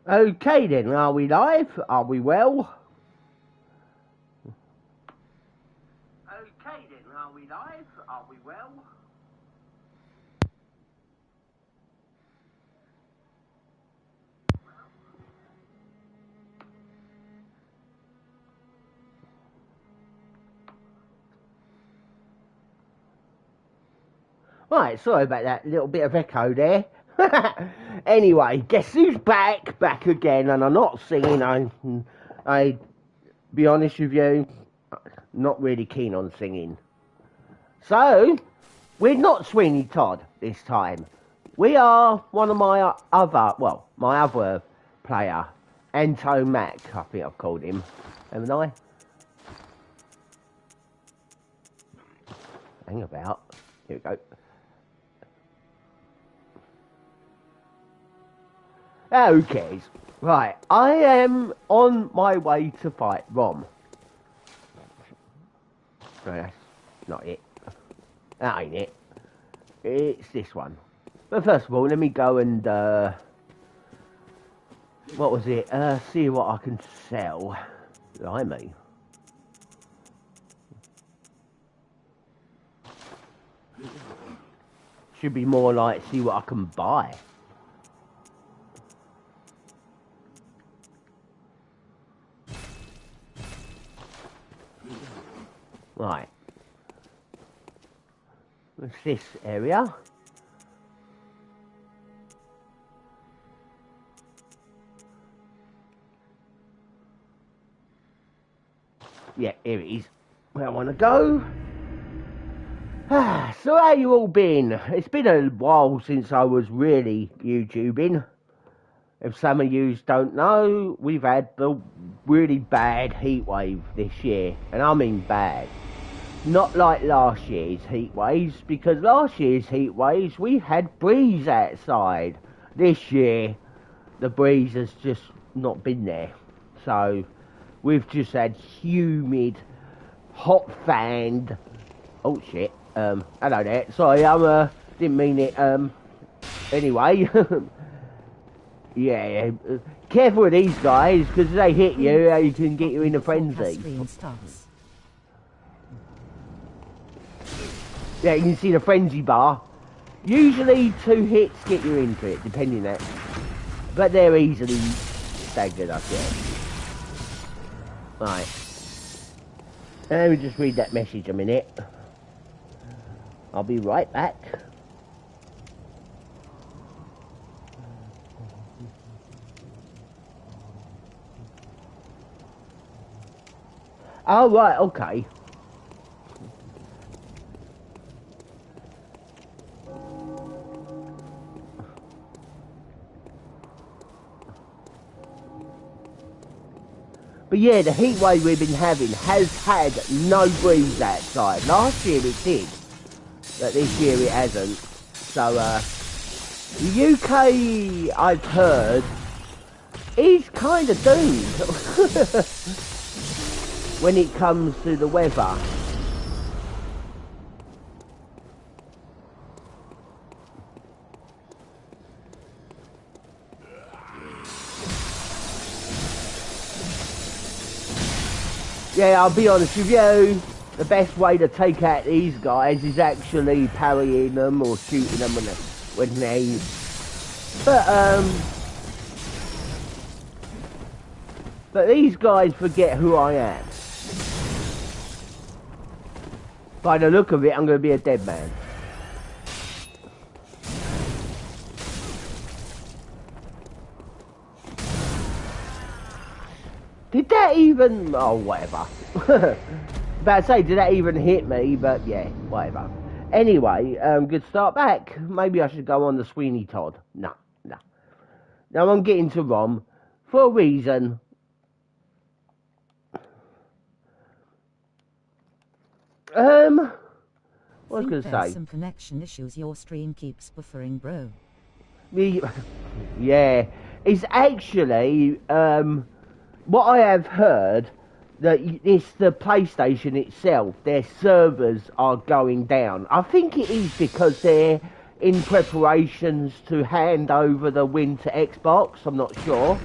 Okay then, are we live? Are we well? Okay then, are we live? Are we well? Right, sorry about that little bit of echo there. Anyway, guess who's back? Back again, and I'm not singing. I be honest with you, not really keen on singing. So, we're not Sweeney Todd this time. We are one of my other player, Anto Mac, I think I've called him, haven't I? Hang about. Here we go. Who cares? Right, I am on my way to fight Rom. No, that's not it. That ain't it. It's this one. But first of all, let me go and, what was it? See what I can sell. Blimey. Should be more like, see what I can buy. Right. What's this area? Yeah, here it is. Where I want to go. So how you all been? It's been a while since I was really YouTubing. If some of you don't know, we've had the really bad heat wave this year. And I mean bad. Not like last year's heat waves, because last year's heat waves we had breeze outside. This year the breeze has just not been there, so we've just had humid, hot fanned. Oh shit! Hello there. Sorry, I didn't mean it. Anyway, yeah. Careful with these guys, because they hit you, you can get you in a frenzy. Yeah, you can see the frenzy bar. Usually 2 hits get you into it, depending on that. But they're easily staggered, I guess. Right. Let me just read that message a minute. I'll be right back. Oh, right, okay. But yeah, the heat wave we've been having has had no breeze outside. Last year it did, but this year it hasn't. So, the UK, I've heard, is kind of doomed when it comes to the weather. Yeah, I'll be honest with you, the best way to take out these guys is actually parrying them or shooting them when they... But these guys forget who I am. By the look of it, I'm going to be a dead man. Did that even... Oh, whatever. About to say, did that even hit me? But yeah, whatever. Anyway, good start back. Maybe I should go on the Sweeney Todd. No. Now I'm getting to Rom for a reason. What was I going to say? Some connection issues. Your stream keeps buffering, bro. Yeah, it's actually what I have heard, that it's the PlayStation itself. Their servers are going down. I think it is because they're in preparations to hand over the win to Xbox. I'm not sure.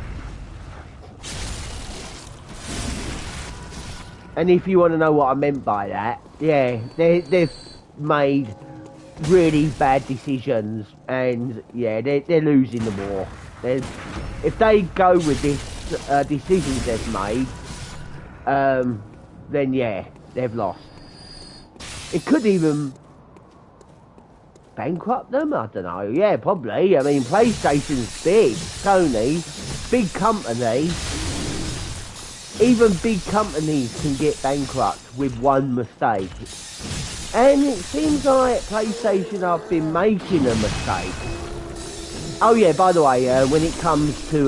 And if you want to know what I meant by that, yeah, they've made really bad decisions, and yeah, they're losing the war. If they go with this decisions they've made, then yeah, they've lost. It could even bankrupt them, I don't know. Yeah, probably. I mean, PlayStation's big, Sony, big company. Even big companies can get bankrupt with one mistake. And it seems like PlayStation have been making a mistake. Oh yeah, by the way, when it comes to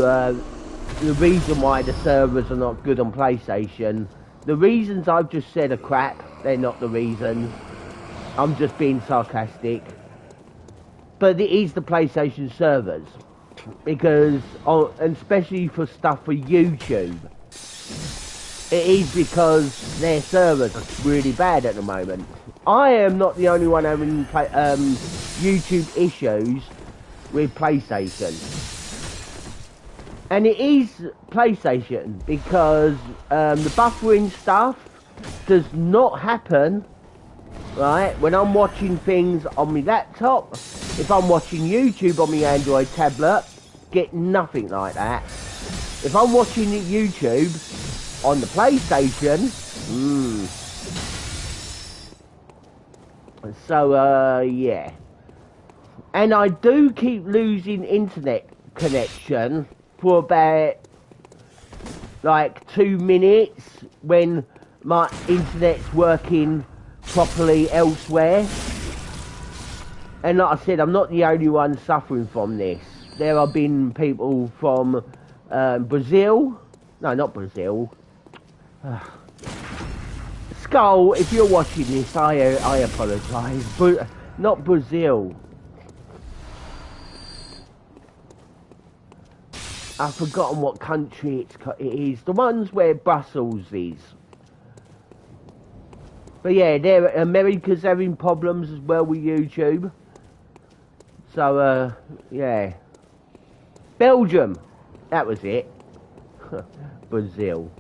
the reason why the servers are not good on PlayStation, the reasons I've just said are crap. They're not the reasons. I'm just being sarcastic. But it is the PlayStation servers. Because, and especially for stuff for YouTube, it is because their servers are really bad at the moment. I am not the only one having YouTube issues with PlayStation. And it is PlayStation because the buffering stuff does not happen, right, when I'm watching things on my laptop. If I'm watching YouTube on my Android tablet, get nothing like that. If I'm watching YouTube on the PlayStation, so yeah. And I do keep losing internet connection for about like 2 minutes when my internet's working properly elsewhere. And like I said, I'm not the only one suffering from this. There have been people from Brazil. No, not Brazil. Skull, if you're watching this, I apologise. But not Brazil. I've forgotten what country it is. The ones where Brussels is. But yeah, America's having problems as well with YouTube. So, yeah. Belgium. That was it. Brazil.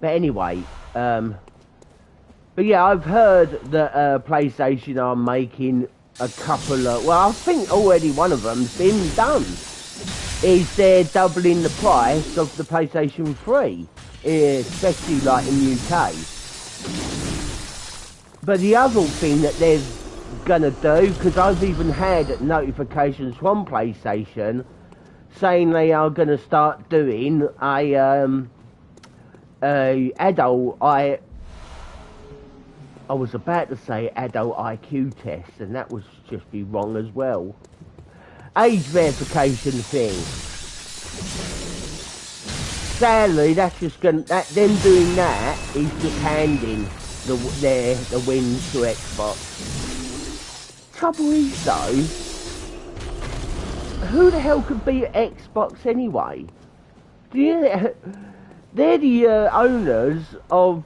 But anyway, but yeah, I've heard that PlayStation are making a couple of, well, I think already one of them's been done. Is they're doubling the price of the PlayStation 3, especially like in UK. But the other thing that they're gonna do, because I've even had notifications from PlayStation saying they are gonna start doing a adult, I was about to say adult IQ test, and that would just be wrong as well. Age verification thing. Sadly, that's just gonna, them doing that is just handing the wins to Xbox. Trouble is though, who the hell could beat Xbox anyway? They're the owners of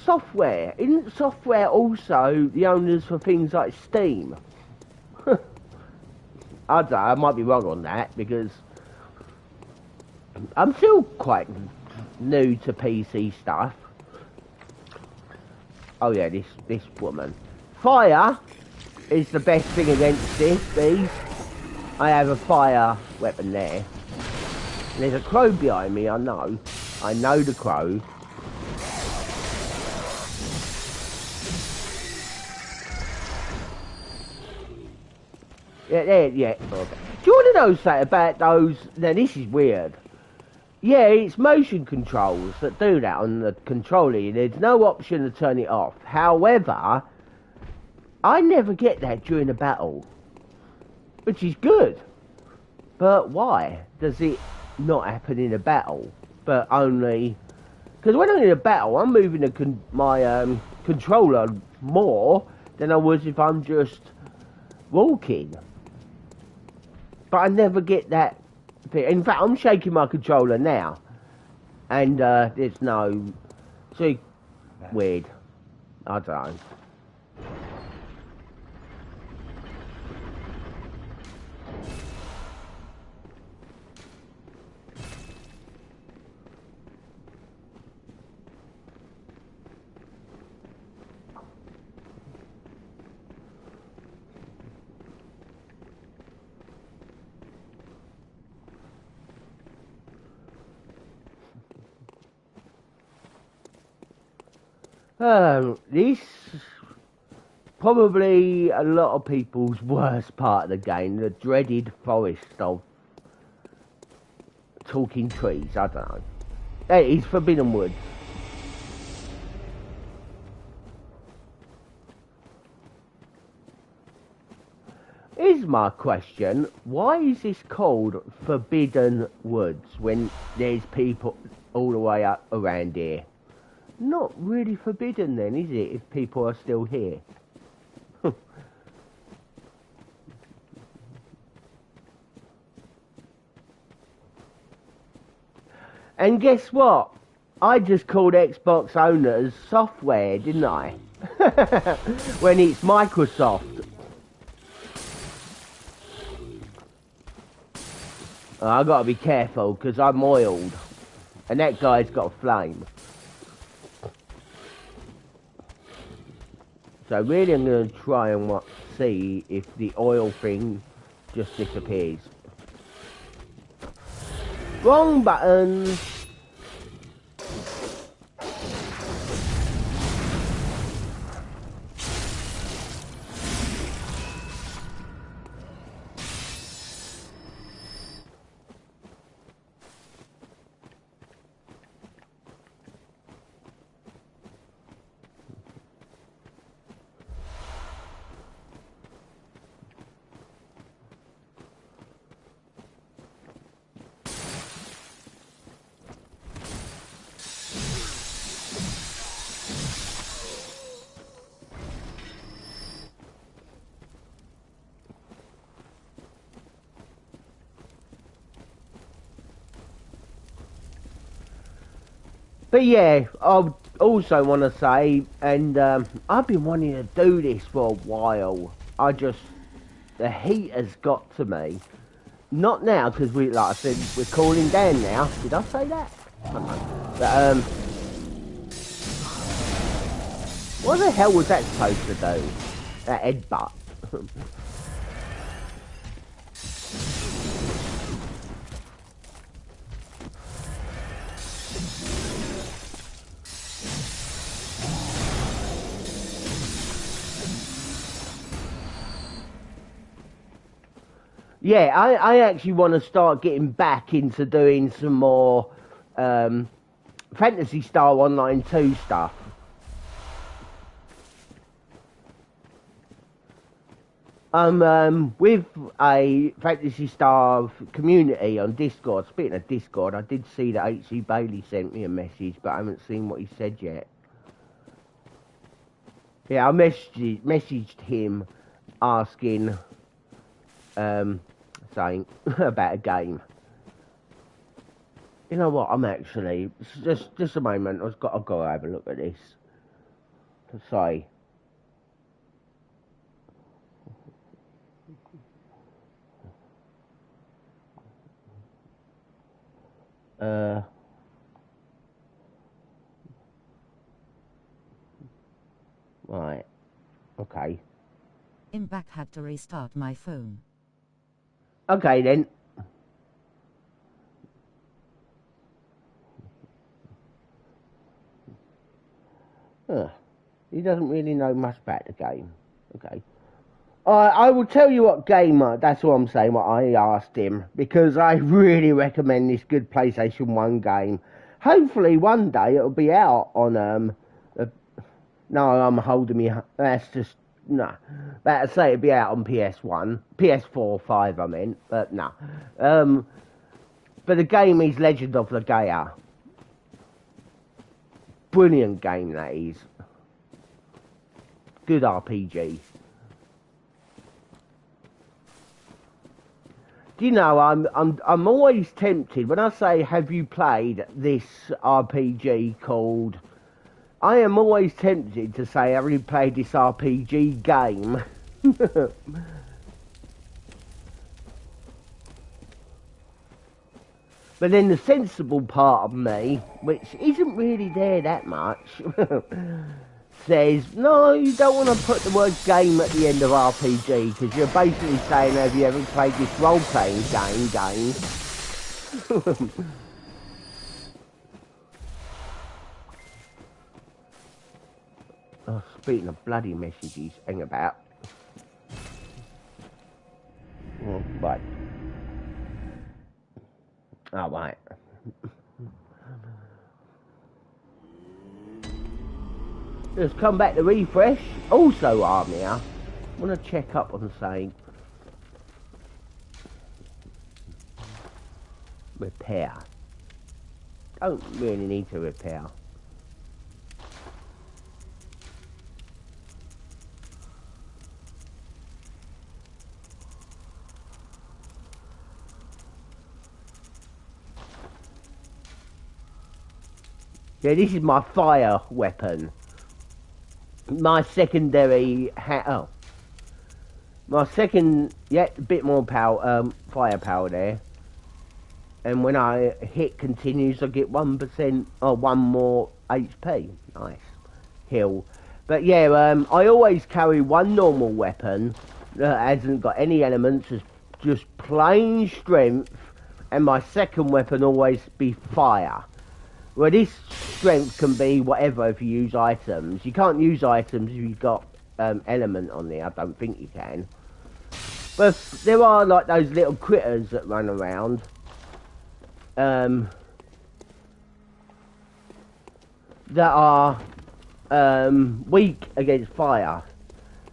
software. Isn't software also the owners for things like Steam? I don't know, I might be wrong on that because I'm still quite new to PC stuff. Oh yeah, this woman. Fire is the best thing against these. I have a fire weapon there. There's a crow behind me, I know. I know the crow. Yeah. Okay. Do you want to know something about those? Now this is weird. Yeah, it's motion controls that do that on the controller. There's no option to turn it off. However, I never get that during a battle, which is good. But why does it not happen in a battle? But only because when I'm in a battle, I'm moving my controller more than I was if I'm just walking. But I never get that thing. In fact, I'm shaking my controller now, and there's no. See, weird. I don't know. This probably a lot of people's worst part of the game, the dreaded forest of talking trees. I don't know. It is Forbidden Woods. Here's my question. Why is this called Forbidden Woods when there's people all the way up around here? Not really forbidden then, is it, if people are still here? And guess what? I just called Xbox owners software, didn't I? When it's Microsoft. I gotta be careful because I'm oiled. And that guy's got a flame. So really I'm gonna try and see if the oil thing just disappears. Wrong button! But yeah, I also want to say, and I've been wanting to do this for a while. The heat has got to me. Not now, because like I said, we're cooling down now. Did I say that? I don't know. But what the hell was that supposed to do? That headbutt. Yeah, I actually want to start getting back into doing some more Fantasy Star Online 2 stuff. I'm with a Fantasy Star community on Discord. Speaking of Discord, I did see that H.C. Bailey sent me a message, but I haven't seen what he said yet. Yeah, I messaged him asking... saying about a game. You know what? I'm actually just a moment. I've got to have a look at this to say. Right. Okay. I'm back. Had to restart my phone. Okay then. He doesn't really know much about the game. Okay. I will tell you what game, that's what I'm saying, what I asked him, because I really recommend this good PlayStation 1 game. Hopefully one day it'll be out on, no, I'm holding me, that's just, no. Better say it'll be out on PS1, PS4, 5 I meant, but no. But the game is Legend of Legaia. Brilliant game that is. Good RPG. Do you know, I'm always tempted when I say, have you played this RPG called... I am always tempted to say, have you played this RPG game? But then the sensible part of me, which isn't really there that much, says, no, you don't want to put the word game at the end of RPG, because you're basically saying, have you ever played this role-playing game? speaking of bloody messages, hang about. Oh, right. Oh, right. Let's come back to refresh. Also, Armia, I want to check up on saying repair. Don't really need to repair. Yeah, this is my fire weapon. My secondary my second, yeah, a bit more power, firepower there. And when I hit continues, I get 1% or 1 more HP. Nice. Heal. But yeah, I always carry one normal weapon that hasn't got any elements, it's just plain strength, and my second weapon always be fire. Well, this strength can be whatever if you use items. You can't use items if you've got element on there. I don't think you can. But there are like those little critters that run around. That are weak against fire.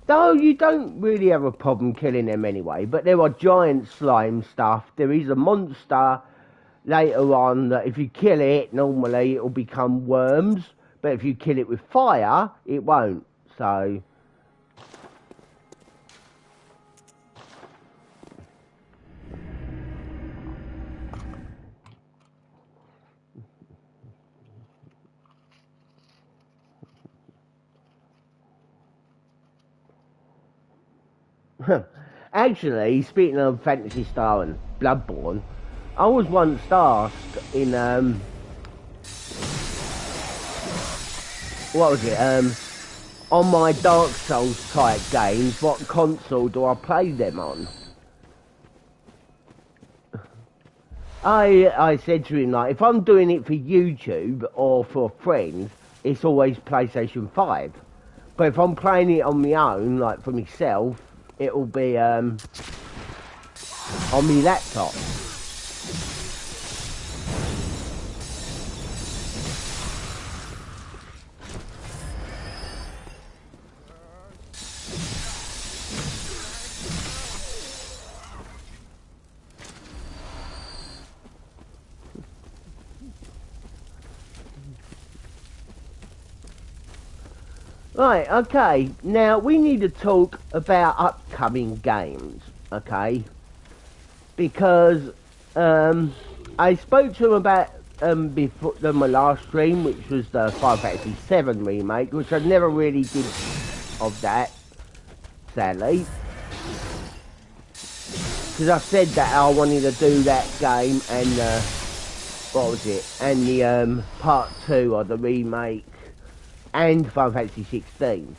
Though you don't really have a problem killing them anyway. But there are giant slime stuff. There is a monster later on that if you kill it, normally it will become worms, but if you kill it with fire, it won't. So actually, speaking of Fantasy Star and Bloodborne, I was once asked in what was it? On my Dark Souls type games, what console do I play them on? I said to him, like, if I'm doing it for YouTube or for friends, it's always PlayStation 5. But if I'm playing it on my own, like for myself, it'll be on my laptop. Right, okay, now we need to talk about upcoming games, okay? Because I spoke to him about before my last stream, which was the Final Fantasy VII remake, which I never really did of that, sadly. Because I said that I wanted to do that game and what was it? And the part 2 of the remake. And Final Fantasy 16,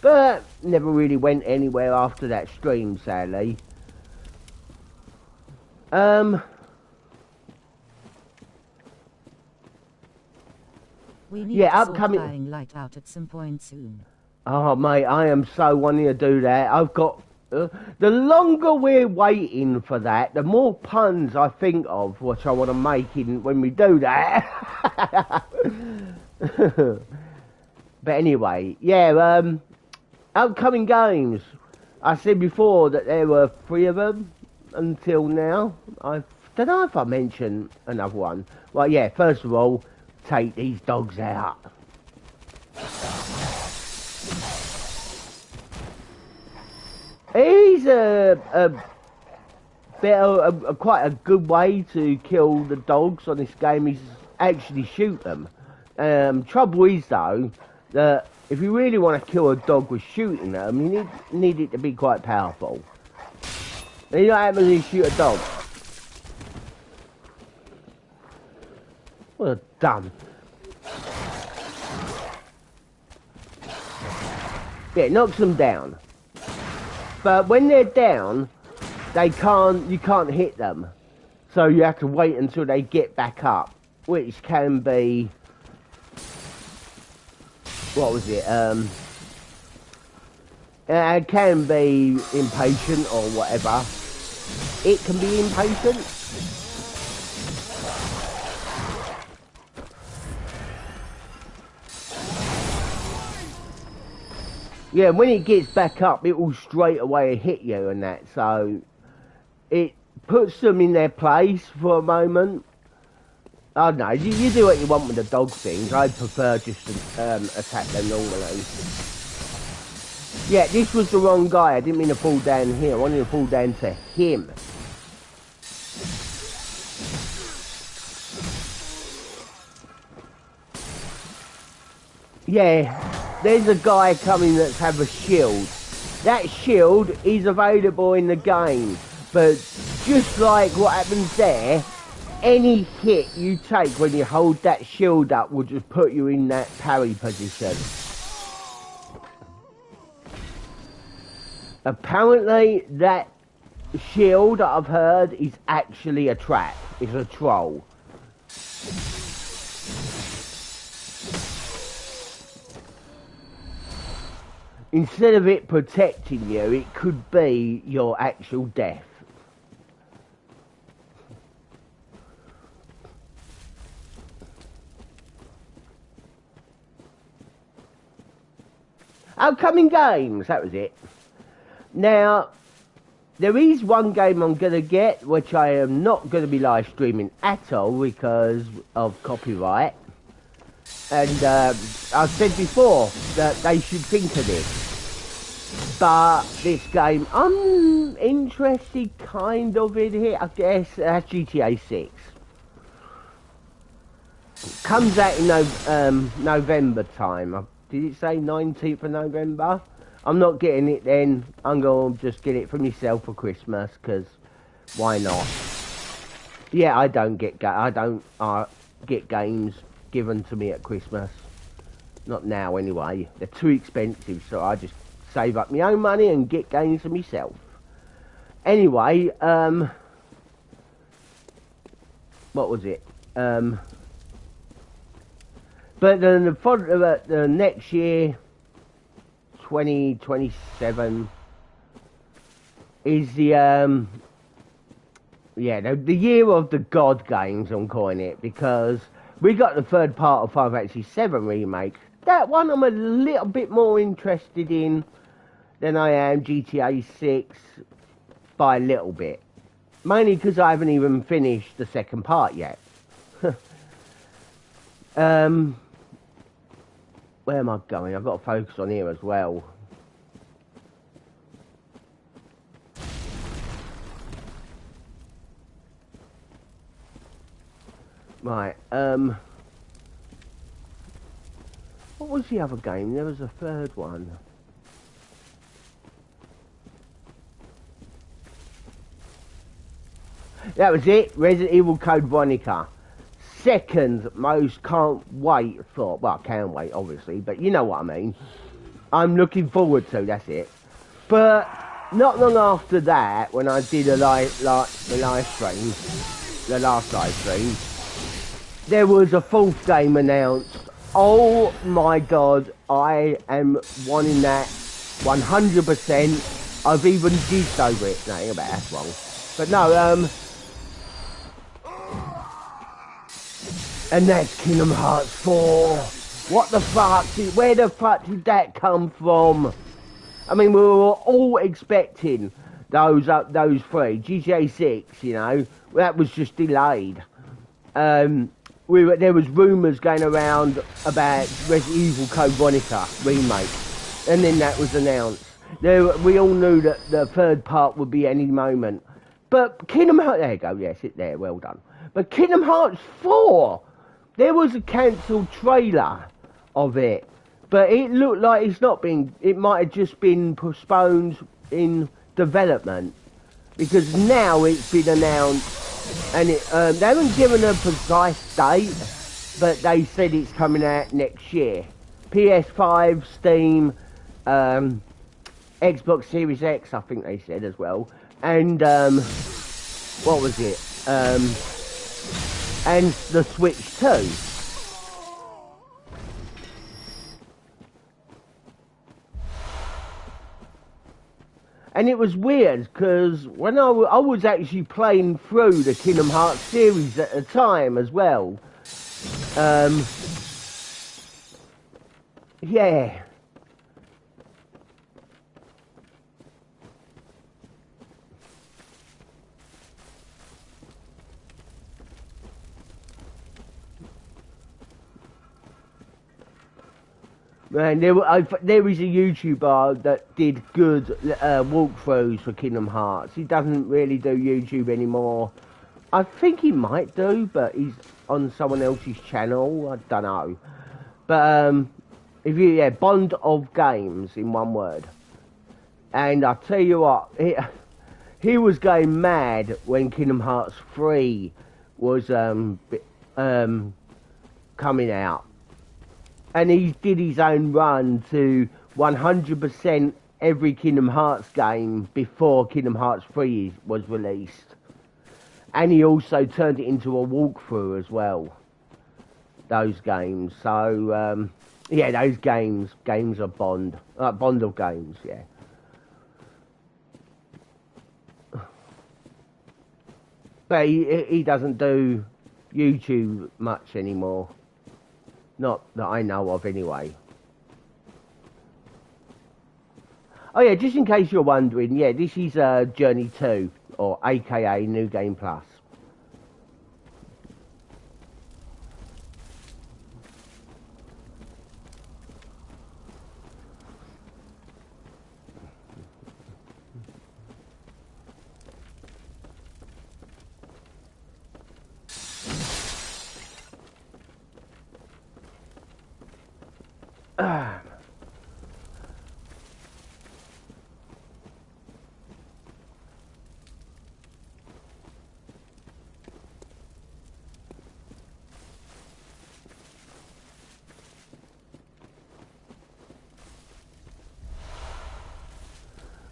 but never really went anywhere after that stream, sadly. We need yeah, to upcoming. sort Dying Light out at some point soon. Oh mate, I am so wanting to do that. I've got the longer we're waiting for that, the more puns I think of which I want to make in when we do that. But anyway, yeah, upcoming games. I said before that there were 3 of them until now. I don't know if I mentioned another one. Well, yeah, first of all, take these dogs out. He's quite a good way to kill the dogs on this game is actually shoot them. Trouble is though, that if you really want to kill a dog with shooting them, you need it to be quite powerful. And you know what happens when you shoot a dog? Well done. Yeah, it knocks them down. But when they're down, you can't hit them. So you have to wait until they get back up, which can be, what was it, can be impatient or whatever. It can be impatient. Yeah, when it gets back up, it will straight away hit you and that, so it puts them in their place for a moment. I don't know, you do what you want with the dog things. I prefer just to attack them normally. Yeah, this was the wrong guy. I didn't mean to fall down here. I wanted to fall down to him. Yeah, there's a guy coming that's have a shield. That shield is available in the game, but just like what happens there, any hit you take when you hold that shield up will just put you in that parry position. Apparently that shield that I've heard is actually a trap. It's a troll. Instead of it protecting you, it could be your actual death. Upcoming games, that was it. Now, there is one game I'm going to get, which I am not going to be live streaming at all because of copyright. And I've said before that they should think of this. But this game, I'm interested kind of in it, I guess. That's GTA 6. Comes out in November time. Did it say 19th of November? I'm not getting it then. I'm going to just get it for myself for Christmas, because why not? Yeah, I don't get games given to me at Christmas. Not now anyway. They're too expensive, so I just save up my own money and get games for myself. Anyway, what was it? But then the next year, 2027, is the the year of the God games, I'm calling it, because we got the third part of Final Fantasy VII Remake. That one I'm a little bit more interested in than I am GTA 6 by a little bit. Mainly because I haven't even finished the second part yet. Where am I going? I've got to focus on here as well. Right, what was the other game? There was a third one. That was it, Resident Evil Code Veronica. Second most can't wait for, well, I can wait obviously, but you know what I mean. I'm looking forward to, that's it. But not long after that, when I did the last live stream, there was a fourth game announced. Oh my god, I am wanting that 100%. I've even jizzed over it. No, ain't about that's wrong. But no, and that's Kingdom Hearts 4. What the fuck? Where the fuck did that come from? I mean, we were all expecting those three. GTA 6, you know, that was just delayed. There was rumours going around about Resident Evil Code Veronica remake, and then that was announced. We all knew that the third part would be any moment. But Kingdom Hearts, there you go, yes, it there, well done. But Kingdom Hearts 4, there was a cancelled trailer of it, but it looked like it might have just been postponed in development, because now it's been announced, and they haven't given a precise date, but they said it's coming out next year. PS5, Steam, Xbox Series X, I think they said as well, and what was it? And the Switch too. And it was weird because when I was actually playing through the Kingdom Hearts series at the time as well. Yeah. Man, there is a YouTuber that did good walkthroughs for Kingdom Hearts. He doesn't really do YouTube anymore. I think he might do, but he's on someone else's channel. I don't know. But Bond of Games in one word. And I tell you what, he was going mad when Kingdom Hearts 3 was coming out. And he did his own run to 100% every Kingdom Hearts game before Kingdom Hearts 3 was released. And he also turned it into a walkthrough as well. Those games. So, those games are Bond. Bond of Games, yeah. But he doesn't do YouTube much anymore. Not that I know of, anyway. Oh yeah, just in case you're wondering, yeah, this is Journey 2, or AKA New Game Plus.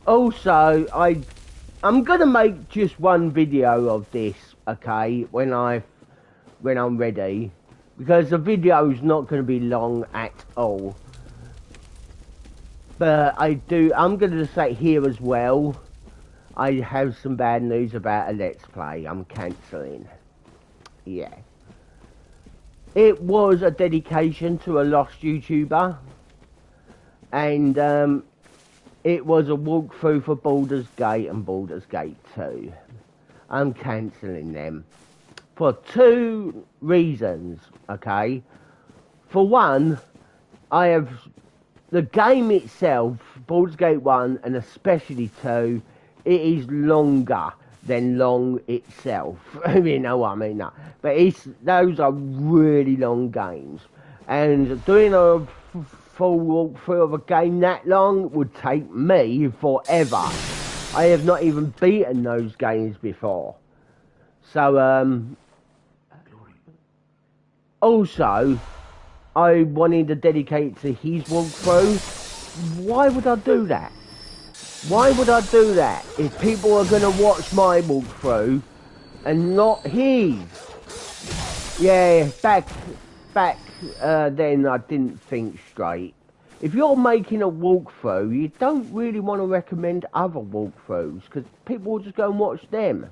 Also, I'm gonna make just one video of this, okay, when I'm ready, because the video's not gonna be long at all. But I'm gonna say here as well, I have some bad news about a Let's Play. I'm cancelling. Yeah. It was a dedication to a lost YouTuber, and it was a walkthrough for Baldur's Gate and Baldur's Gate 2. I'm cancelling them. For two reasons, okay? For one, the game itself, Baldur's Gate 1 and especially 2, it is longer than long itself. You know what I mean? No. But those are really long games. And doing a full walkthrough of a game that long would take me forever. I have not even beaten those games before. So, also, I wanted to dedicate to his walkthrough. Why would I do that? Why would I do that if people are going to watch my walkthrough and not his? Yeah, back then I didn't think straight. If you're making a walkthrough, you don't really want to recommend other walkthroughs because people will just go and watch them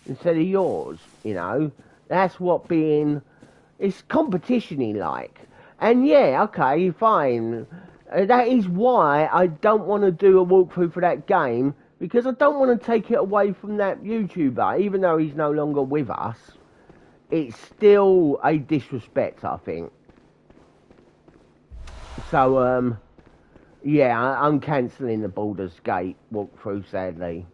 instead of yours, you know. That's what it's competition-y like. And yeah, okay, fine. That is why I don't want to do a walkthrough for that game, because I don't want to take it away from that YouTuber, even though he's no longer with us. It's still a disrespect, I think. So, yeah, I'm cancelling the Baldur's Gate walkthrough, sadly.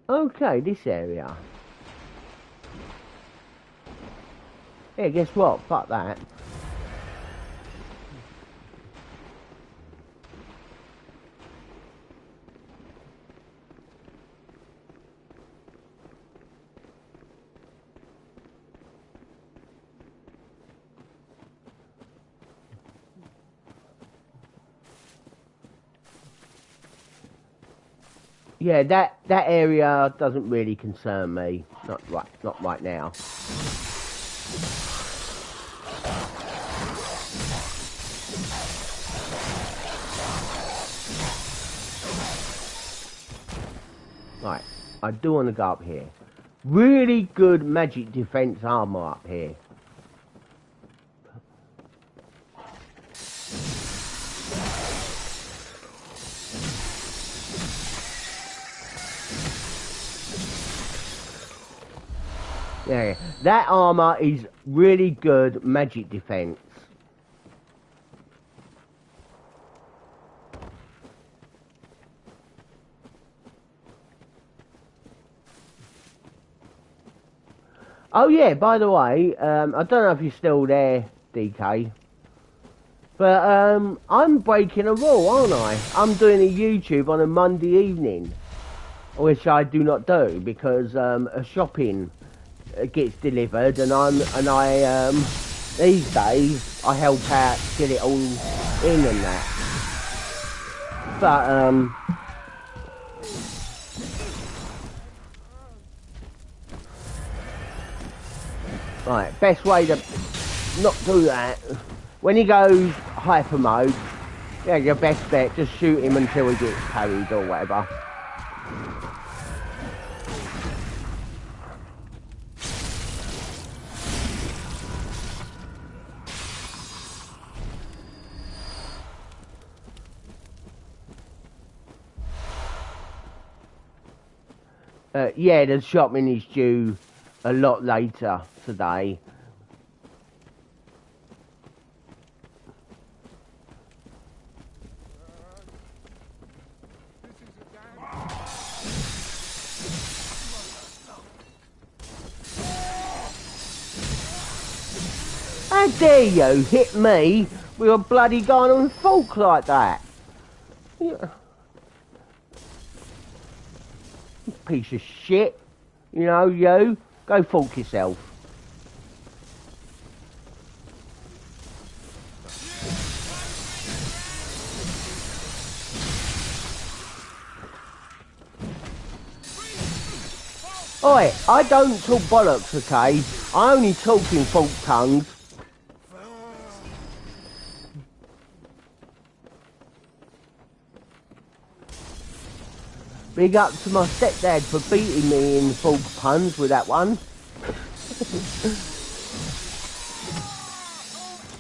Okay, this area. Yeah, guess what? Fuck that. Yeah, that area doesn't really concern me. Not right now. Right, I do want to go up here. Really good magic defense armor up here. Yeah, that armor is really good magic defense. Oh yeah, by the way, I don't know if you're still there, DK, but I'm breaking a rule, aren't I? I'm doing a YouTube on a Monday evening, which I do not do because a shopping gets delivered, and I these days I help out, get it all in and that. But right, best way to not do that when he goes hyper mode. Yeah, your best bet, just shoot him until he gets parried or whatever. Yeah, the shopping is due a lot later today. How dare you hit me with a bloody gun and fork like that? Yeah. Piece of shit. You know, you. Go fork yourself. Oi, I don't talk bollocks, okay? I only talk in fork tongues. Big up to my stepdad for beating me in fork puns with that one.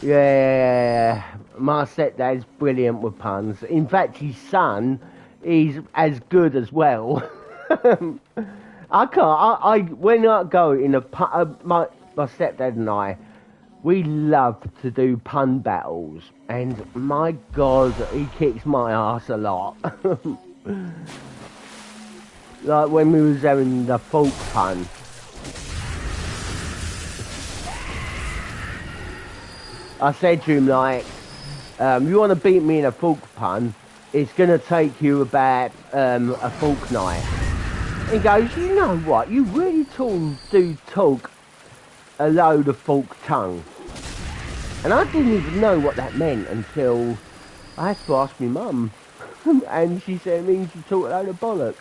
Yeah, my stepdad's brilliant with puns. In fact, his son is as good as well. I can't. When I go in my stepdad and I, we love to do pun battles, and my God, he kicks my ass a lot. Like when we was having the fork pun. I said to him, like, you want to beat me in a fork pun, it's going to take you about a fork knife. He goes, you know what, you really do talk a load of fork tongue. And I didn't even know what that meant until I had to ask my mum. And she said it means you talk a load of bollocks.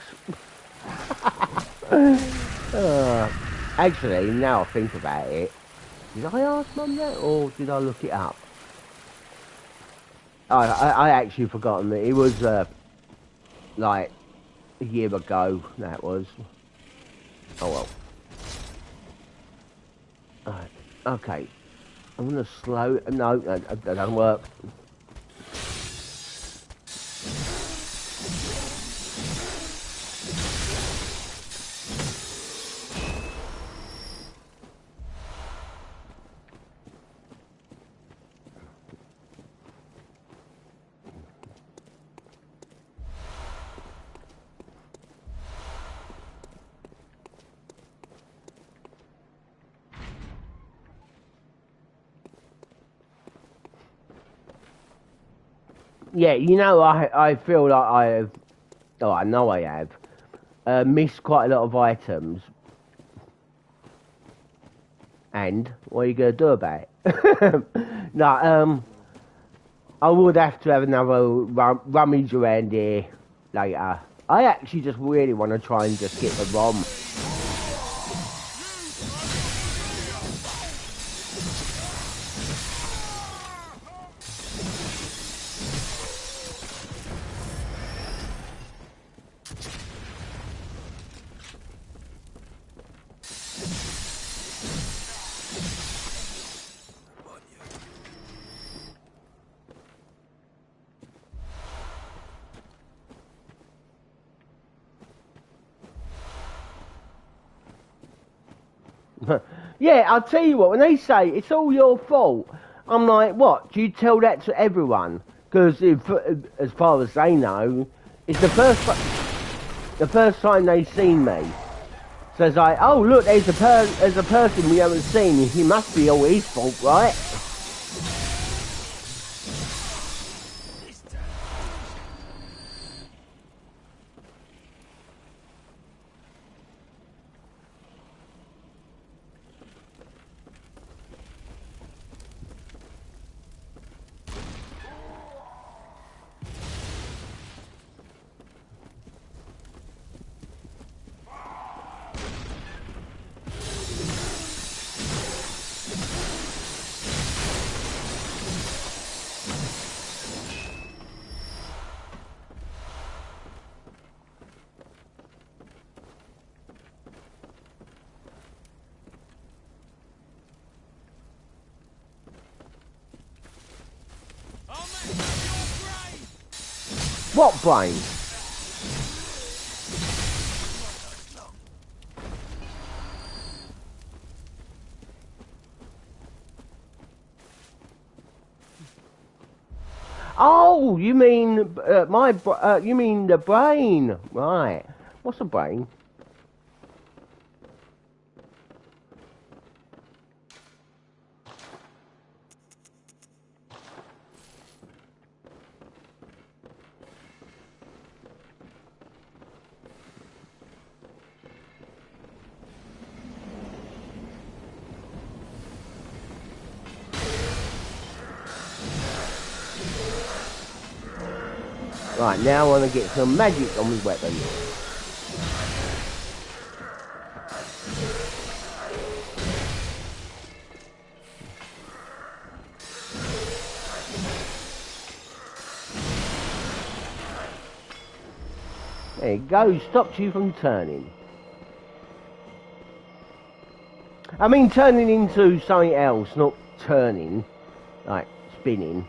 Actually, now I think about it, did I ask Mum that, or did I look it up? I actually forgotten that it was, like, a year ago, that was. Oh well. Alright, okay. I'm gonna slow, no, that doesn't work. Yeah, you know, I feel like I have, oh, I know I have, missed quite a lot of items. And what are you going to do about it? No, I would have to have another rummage around here later. I actually just really want to try and just get the ROM. Yeah, I'll tell you what, when they say it's all your fault, I'm like, what? Do you tell that to everyone? Because as far as they know, it's the first time they've seen me. So it's like, oh look, there's a person we haven't seen. He must be all his fault, right? What brain? Oh, you mean you mean the brain, right? What's a brain? Right, now I want to get some magic on my weapon. There you go, stops you from turning. I mean turning into something else, not turning, like spinning.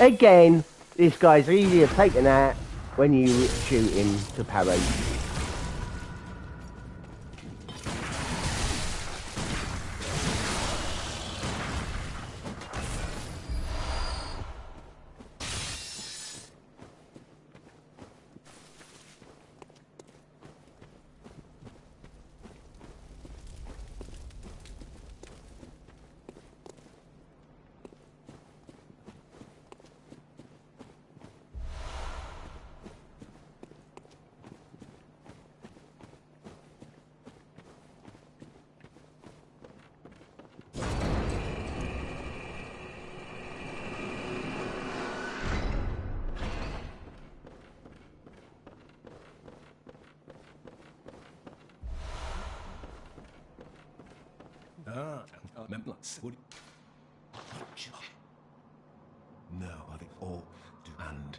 Again, this guy's easier taken out when you shoot him to parry. No, I think all do and.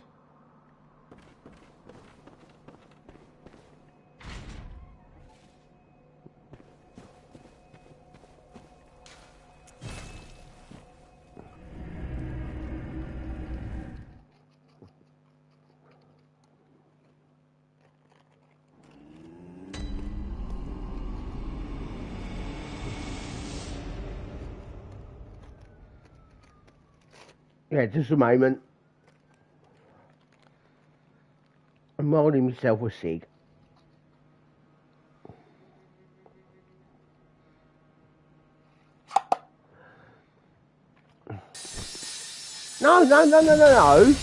Yeah, just a moment. I'm rolling myself a cig. No, no, no, no, no, no.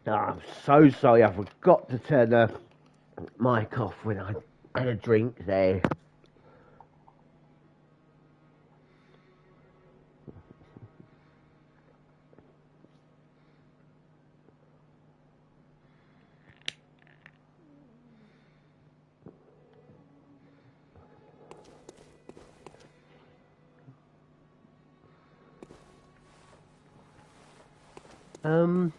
Oh, I'm so sorry, I forgot to turn the mic off when I had a drink there. Um.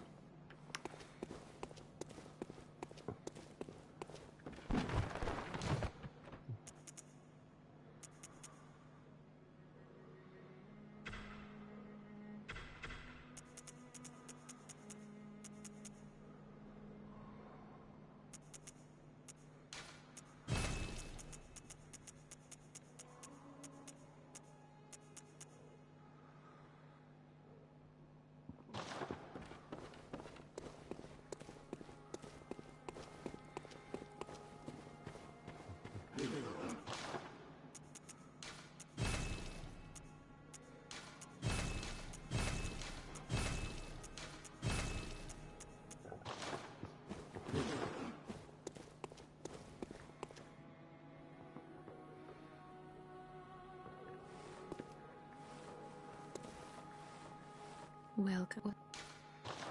Welcome.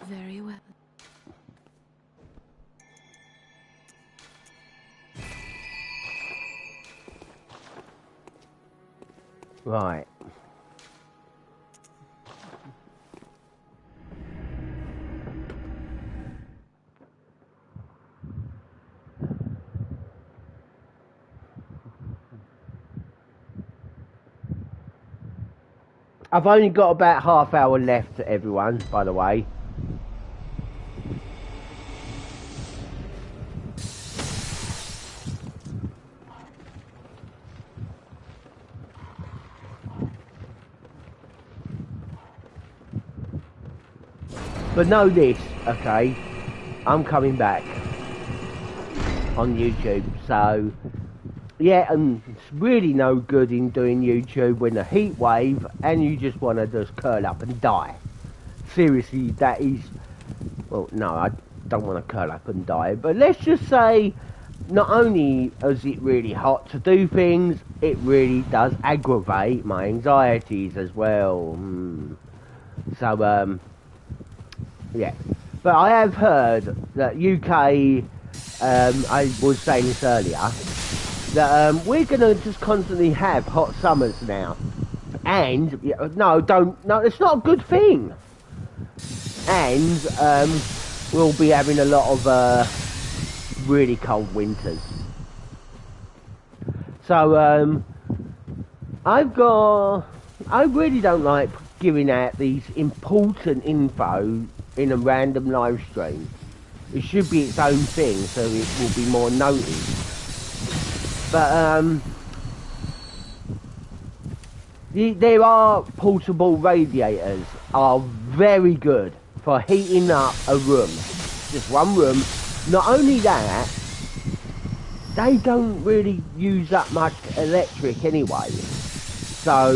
Very well. Right. I've only got about half hour left, everyone, by the way. But know this, okay? I'm coming back on YouTube, so yeah, and it's really no good in doing YouTube when a heat wave and you just want to just curl up and die. Seriously, that is, well, no, I don't want to curl up and die, but let's just say not only is it really hot to do things, it really does aggravate my anxieties as well. So, yeah. But I have heard that UK, I was saying this earlier, that we're going to just constantly have hot summers now. And, no, it's not a good thing. And we'll be having a lot of really cold winters. So, I really don't like giving out these important info in a random live stream. It should be its own thing, so it will be more noticed. But there are portable radiators are very good for heating up a room, just one room. Not only that, they don't really use up much electric anyway, so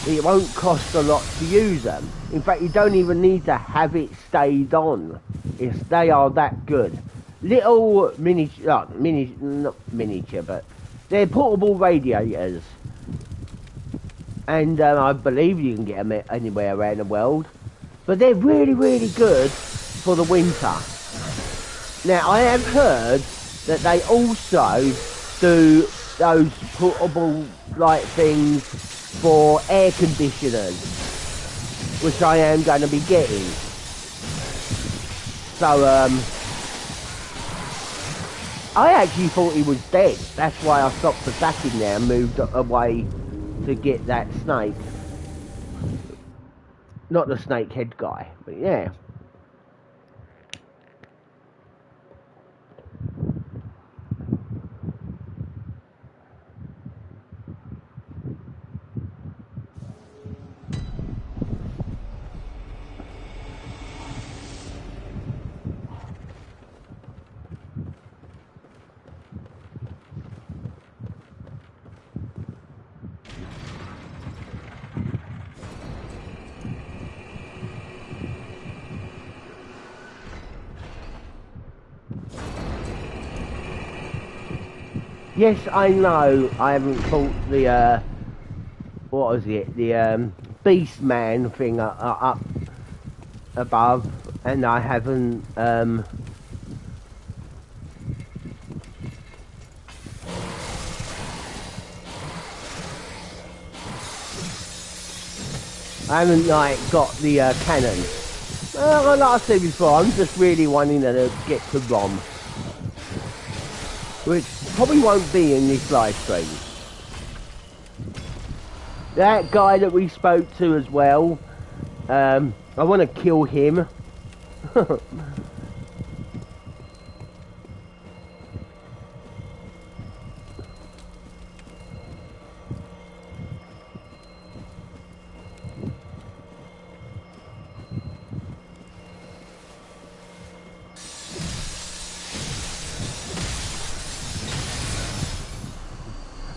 it won't cost a lot to use them. In fact, you don't even need to have it stayed on. They are that good. Little not miniature, but they're portable radiators. And I believe you can get them anywhere around the world. But they're really, really good for the winter. Now, I have heard that they also do those portable light things for air conditioners, which I am going to be getting. So, I actually thought he was dead. That's why I stopped attacking there and moved away to get that snake. Not the snake head guy, but yeah. Yes, I know I haven't fought the, what was it, the Beast Man thing up above, and I haven't, like, got the cannon. Like I said before, I'm just really wanting to get to Rom. Which probably won't be in this live stream. That guy that we spoke to as well, I want to kill him.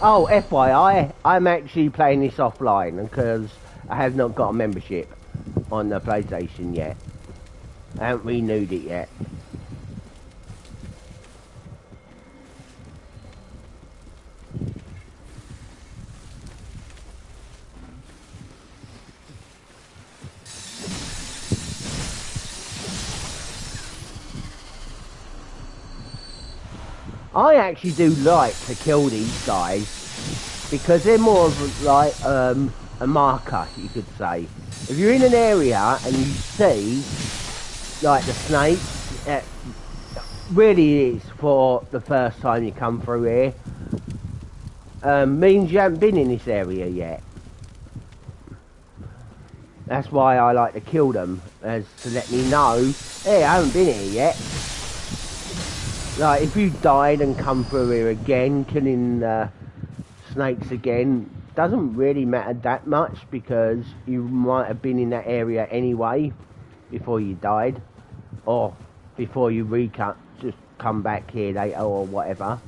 Oh, FYI, I'm actually playing this offline because I have not got a membership on the PlayStation yet. I haven't renewed it yet. I actually do like to kill these guys because they're more of like a marker, you could say. If you're in an area and you see like the snakes, it really is for the first time you come through here. Means you haven't been in this area yet. That's why I like to kill them, as to let me know, hey, I haven't been here yet. Like, if you died and come through here again, killing snakes again, doesn't really matter that much, because you might have been in that area anyway, before you died, or before you just come back here later, or whatever.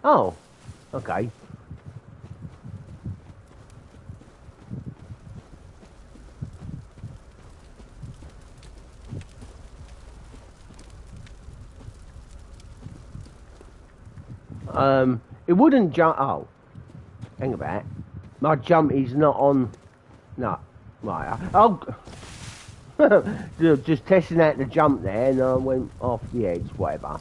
Oh, okay. It wouldn't jump. Oh, hang about. My jump is not on. No, right. Oh, just testing out the jump there, and I went off the edge. Whatever.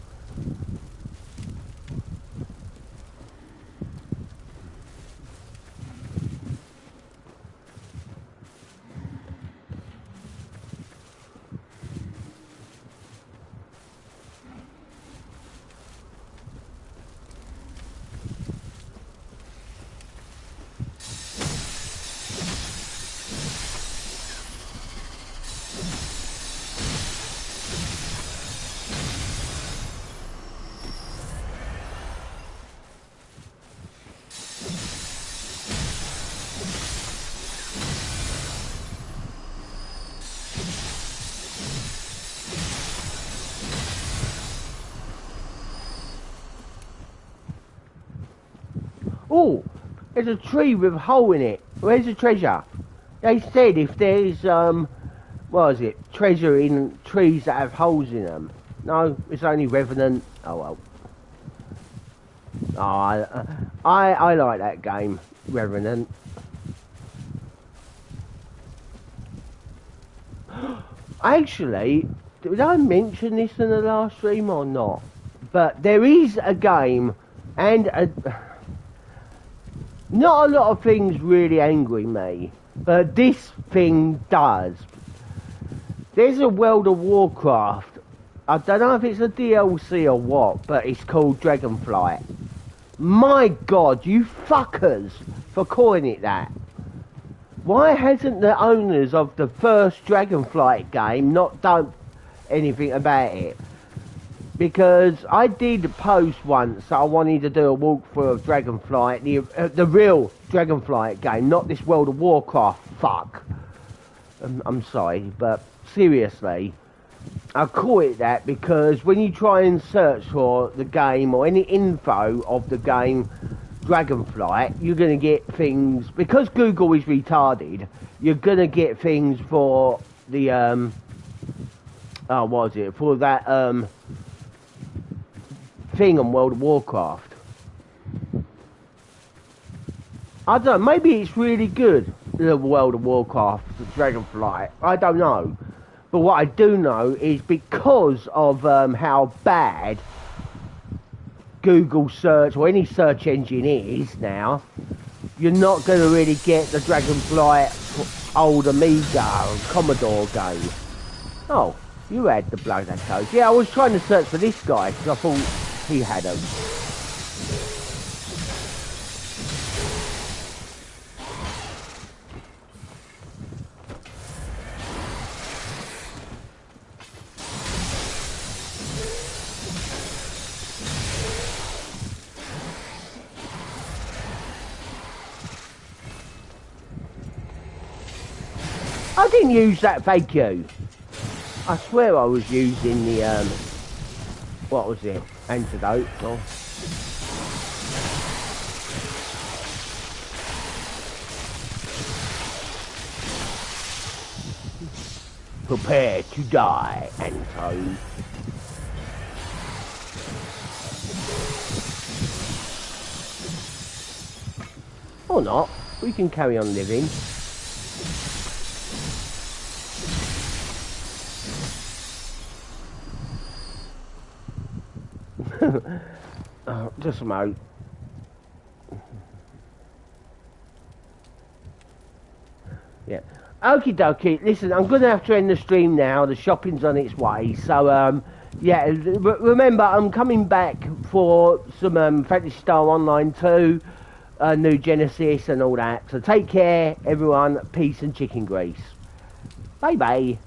Oh, there's a tree with a hole in it. Where's the treasure? They said if there's, what is it? Treasure in trees that have holes in them. No, it's only Revenant. Oh well. Oh, I like that game, Revenant. Actually, did I mention this in the last stream or not? But there is a game and a... Not a lot of things really angry me, but this thing does. There's a World of Warcraft, I don't know if it's a DLC or what, but it's called Dragonflight. My god, you fuckers for calling it that. Why hasn't the owners of the first Dragonflight game not done anything about it? Because I did post once that I wanted to do a walkthrough of Dragonflight, the real Dragonflight game, not this World of Warcraft fuck. I'm sorry, but seriously, I call it that because when you try and search for the game or any info of the game Dragonflight, you're going to get things, because Google is retarded, you're going to get things for the, oh, what was it, for that, thing on World of Warcraft. I don't know, maybe it's really good, the World of Warcraft, the Dragonflight. I don't know. But what I do know is because of how bad Google search or any search engine is now, you're not going to really get the Dragonflight old Amiga or Commodore game. Oh, you had the blood echoes. Yeah, I was trying to search for this guy because I thought he had them. I didn't use that, thank you. I swear I was using the, what was it? Antidote. Oh. Prepare to die, Anto. Or not. We can carry on living. Oh, just a moment. Yeah. Okie dokie. Listen, I'm going to have to end the stream now. The shopping's on its way. So, yeah, remember, I'm coming back for some Fantasy Star Online 2, new Genesis and all that. So take care, everyone. Peace and chicken grease. Bye-bye.